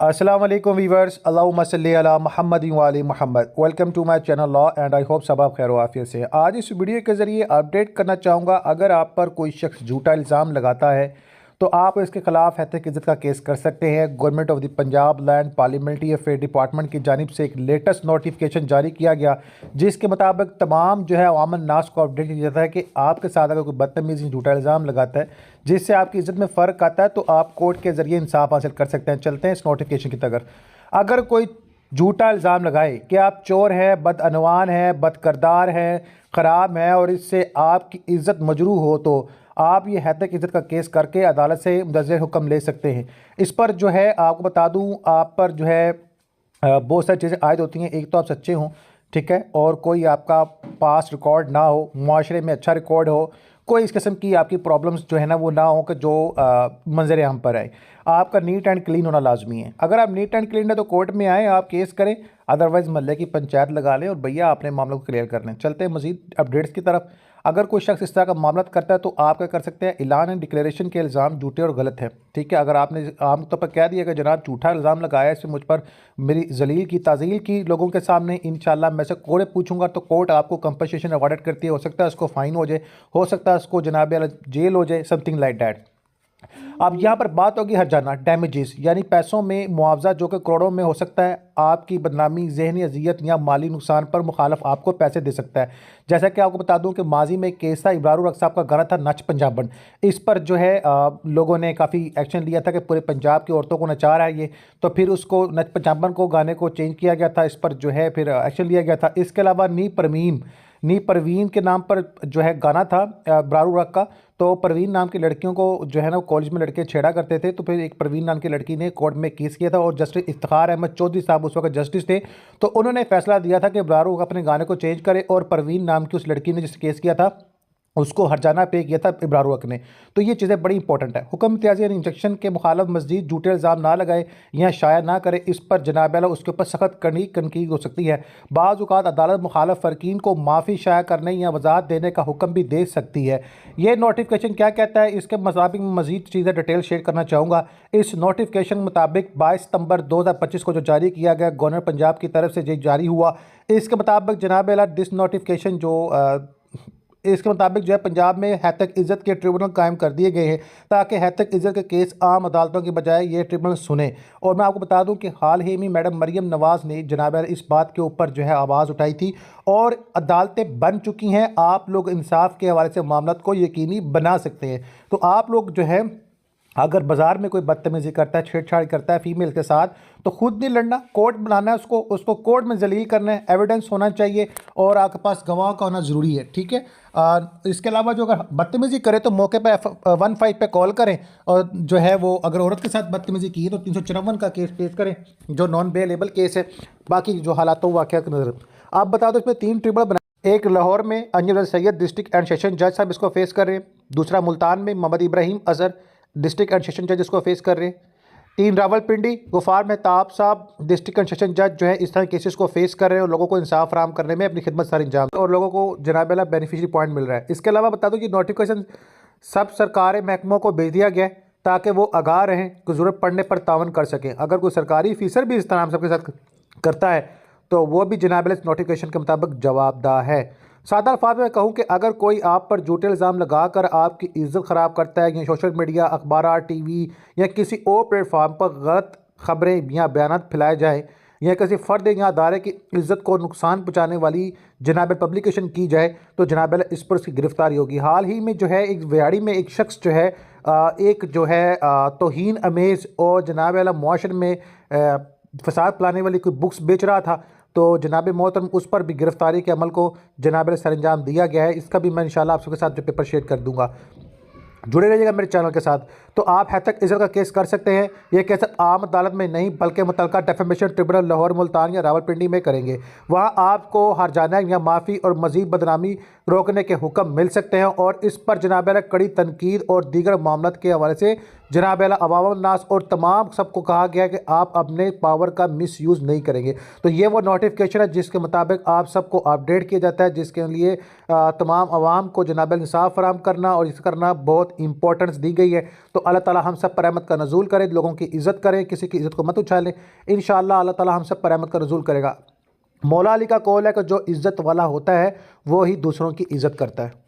अस्सलाम वालेकुम वीवर्स, अल्लाहुम्मा सल्ली अला मुहम्मद व आलि Muhammad. Welcome to my channel law and I hope सब आप खैर आफियत से। आज इस वीडियो के ज़रिए अपडेट करना चाहूँगा, अगर आप पर कोई शख्स झूठा इल्ज़ाम लगाता है तो आप इसके खिलाफ हत्या इज़्ज़त का केस कर सकते हैं। Government of the Punjab land parliamentary affair department की जानिब से एक लेटेस्ट नोटिफिकेशन जारी किया गया, जिसके मुताबिक तमाम जो है अवाम नास को अपडेट किया जाता है कि आपके साथ अगर कोई बदतमीज़ी झूठा इल्ज़ाम लगाता है जिससे आपकी इज़्ज़त में फ़र्क आता है तो आप कोर्ट के ज़रिए इंसाफ हासिल कर सकते हैं। चलते हैं इस नोटिफिकेशन की तरफ। अगर कोई झूठा इल्ज़ाम लगाए कि आप चोर हैं, बदअनवान हैं, बदकरदार हैं, ख़राब हैं और इससे आपकी इज़्ज़त मजरूह हो तो आप ये हत्या की इज़्ज़त का केस करके अदालत से मुजज़्ज़र हुक्म ले सकते हैं। इस पर जो है आपको बता दूं, आप पर जो है बहुत सारी चीज़ें आयद होती हैं। एक तो आप सच्चे हों, ठीक है, और कोई आपका पास रिकॉर्ड ना हो, मुआशरे में अच्छा रिकॉर्ड हो, कोई इस किस्म की आपकी प्रॉब्लम्स जो है ना वो ना हो कि जो मंजर आम पर आए। आपका नीट एंड क्लीन होना लाजमी है। अगर आप नीट एंड क्लीन है तो कोर्ट में आए, आप केस करें, अदरवाइज़ मोहल्ले की पंचायत लगा लें और भैया अपने मामलों को क्लियर कर लें। चलते हैं मज़ीद अपडेट्स की तरफ। अगर कोई शख्स इस तरह का मामला करता है तो आप क्या कर सकते हैं, ऐलान एंड डिक्लेरेशन के इल्ज़ाम झूठे और गलत है, ठीक है। अगर आपने आम तौर पर कह दिया कि जनाब झूठा इल्ज़ाम लगाया, इससे मुझ पर मेरी जलील की ताज़ील की लोगों के सामने, इंशाल्लाह मैं से कोर्ट पूछूंगा तो कोर्ट आपको कंपनसेशन अवॉर्डेड करती है। हो सकता है उसको फ़ाइन हो जाए, हो सकता है उसको जनाब जेल हो जाए, समथिंग लाइक डैट। अब यहाँ पर बात होगी हर्जाना डैमेजेस, यानी पैसों में मुआवजा जो कि करोड़ों में हो सकता है। आपकी बदनामी, जहनी अजियत या माली नुकसान पर मुखालफ आपको पैसे दे सकता है। जैसा कि आपको बता दूं कि माजी में एक केस था, इब्रार साहब का गाना था नच पंजाबन। इस पर जो है लोगों ने काफ़ी एक्शन लिया था कि पूरे पंजाब की औरतों को नचा रहा है ये, तो फिर उसको नच पंजाबन को गाने को चेंज किया गया था। इस पर जो है फिर एक्शन लिया गया था। इसके अलावा नी परवीन के नाम पर जो है गाना था ब्रारू रक का, तो परवीन नाम की लड़कियों को जो है ना कॉलेज में लड़के छेड़ा करते थे, तो फिर एक परवीन नाम की लड़की ने कोर्ट में केस किया था और जस्टिस इफ्तिखार अहमद चौधरी साहब उस वक्त जस्टिस थे, तो उन्होंने फैसला दिया था कि ब्रारू अपने गाने को चेंज करे और परवीन नाम की उस लड़की ने जिस केस किया था उसको हर्जाना पे किया था इब्रार हक ने। तो ये चीज़ें बड़ी इंपॉर्टेंट है। हुक्म इम्तियाज़ी यानी इंजेक्शन के मुखालफ मज़ीद झूठे इल्ज़ाम ना लगाए या शाया ना करे, इस पर जनाब आला उसके ऊपर सख्त करनी तनकीद हो सकती है। बाज़ औक़ात अदालत मुखालफ फ़रकीन को माफ़ी शाया करने या वजाहत देने का हुक्म भी दे सकती है। ये नोटिफिकेशन क्या कहता है, इसके मुताबिक मज़ीद चीज़ें डिटेल शेयर करना चाहूँगा। इस नोटिफिकेशन के मुताबिक 22 सितंबर 2025 को जो जारी किया गया गवर्नर पंजाब की तरफ से जो जारी हुआ, इसके मुताबिक जनाब आला दिस नोटिफिकेशन इसके मुताबिक जो है पंजाब में हैतक इज़्ज़त के ट्रिब्यूनल कायम कर दिए गए हैं ताकि हैतक इज़्ज़त के केस आम अदालतों की बजाय ये ट्रिब्यूनल सुने। और मैं आपको बता दूं कि हाल ही में मैडम मरियम नवाज़ ने जनाब इस बात के ऊपर जो है आवाज़ उठाई थी और अदालतें बन चुकी हैं। आप लोग इंसाफ के हवाले से मामला को यकीनी बना सकते हैं। तो आप लोग जो है अगर बाज़ार में कोई बदतमीज़ी करता है, छेड़छाड़ करता है फीमेल के साथ, तो खुद नहीं लड़ना, कोर्ट बनाना है उसको कोर्ट में जलील करना है, एविडेंस होना चाहिए और आपके पास गवाह का होना ज़रूरी है, ठीक है। इसके अलावा जो अगर बदतमीज़ी करे तो मौके पर 15 पे कॉल करें और जो है वो अगर औरत के साथ बदतमीज़ी की है तो 354 का केस पेश करें जो नॉन बेलेबल केस है। बाकी जो हालात वाक़या की नज़र आप बता दो, इसमें 3 ट्रिब्यूनल बना, एक लाहौर में Anjum Syed district and session जज साहब इसको फेस कर रहे हैं, दूसरा मुल्तान में Mohammad Ibrahim Azhar district and session जज इसको फेस कर रहे हैं, 3 रावलपिंडी गुफार मेहताब साहब डिस्ट्रिक्ट एंड सेशन जज जो है इस तरह केसेस को फेस कर रहे हैं और लोगों को इंसाफ फराहम करने में अपनी खिदमत सारी अंजाम और लोगों को जनाब बेनिफिशियरी पॉइंट मिल रहा है। इसके अलावा बता दूं कि नोटिफिकेशन सब सरकारी महकमों को भेज दिया गया है ताकि वो आगाह रहें कि ज़रूरत पड़ने पर तावन कर सकें। अगर कोई सरकारी अफसर भी इस तरह सबके साथ करता है तो वो भी जनाब इस नोटिफिकेशन के मुताबिक जवाबदाह है। सादा अल्फाज में कहूँ कि अगर कोई आप पर झूठे इल्ज़ाम लगाकर आपकी इज़्ज़त ख़राब करता है या सोशल मीडिया, अखबार, टीवी या किसी और प्लेटफार्म पर गलत खबरें या बयान फैलाए जाए या किसी फ़र्द या अदारे की इज़्ज़त को नुकसान पहुँचाने वाली जनाब पब्लिकेशन की जाए तो जनाब इस पर उसकी गिरफ़्तारी होगी। हाल ही में जो है एक व्याड़ी में एक शख्स जो है एक जो है तौहीन अमेज़ और जनाब मुआशरे में फसाद फैलाने वाली कोई बुक्स बेच रहा था, तो जनाब मोहतरम उस पर भी गिरफ्तारी के अमल को जनाब सर अंजाम दिया गया है। इसका भी मैं इंशाल्लाह आप सबके साथ जो पेपर शेयर कर दूंगा। जुड़े रहिएगा मेरे चैनल के साथ। तो आप हैतक इज़्ज़त का केस कर सकते हैं। ये केस आम अदालत में नहीं बल्कि मुतलका डेफेमेशन ट्रिब्यूनल लाहौर, मुल्तान या रावलपिंडी में करेंगे। वहाँ आपको हर्जाना या माफ़ी और मज़ीद बदनामी रोकने के हुक्म मिल सकते हैं और इस पर जनाब कड़ी तनकीद और दीगर मामलों के हवाले से जनाब अवाम नास और तमाम सबको कहा गया है कि आप अपने पावर का मिस यूज़ नहीं करेंगे। तो ये वो नोटिफिकेशन है जिसके मुताबिक आप सबको अपडेट किया जाता है, जिसके लिए तमाम आवाम को जनाब इंसाफ फराहम करना और इस करना बहुत इंपॉर्टेंस दी गई है। तो अल्लाह ताला हम सब पर रहमत का नज़ूल करे, लोगों की इज़्ज़त करें, किसी की इज़्ज़त को मत उछालें। इंशाअल्लाह अल्लाह ताला हम सब पर रहमत का नज़ूल करेगा। मौला अली का कौल है कि जो इज़्ज़त वाला होता है वो ही दूसरों की इज़्ज़त करता है।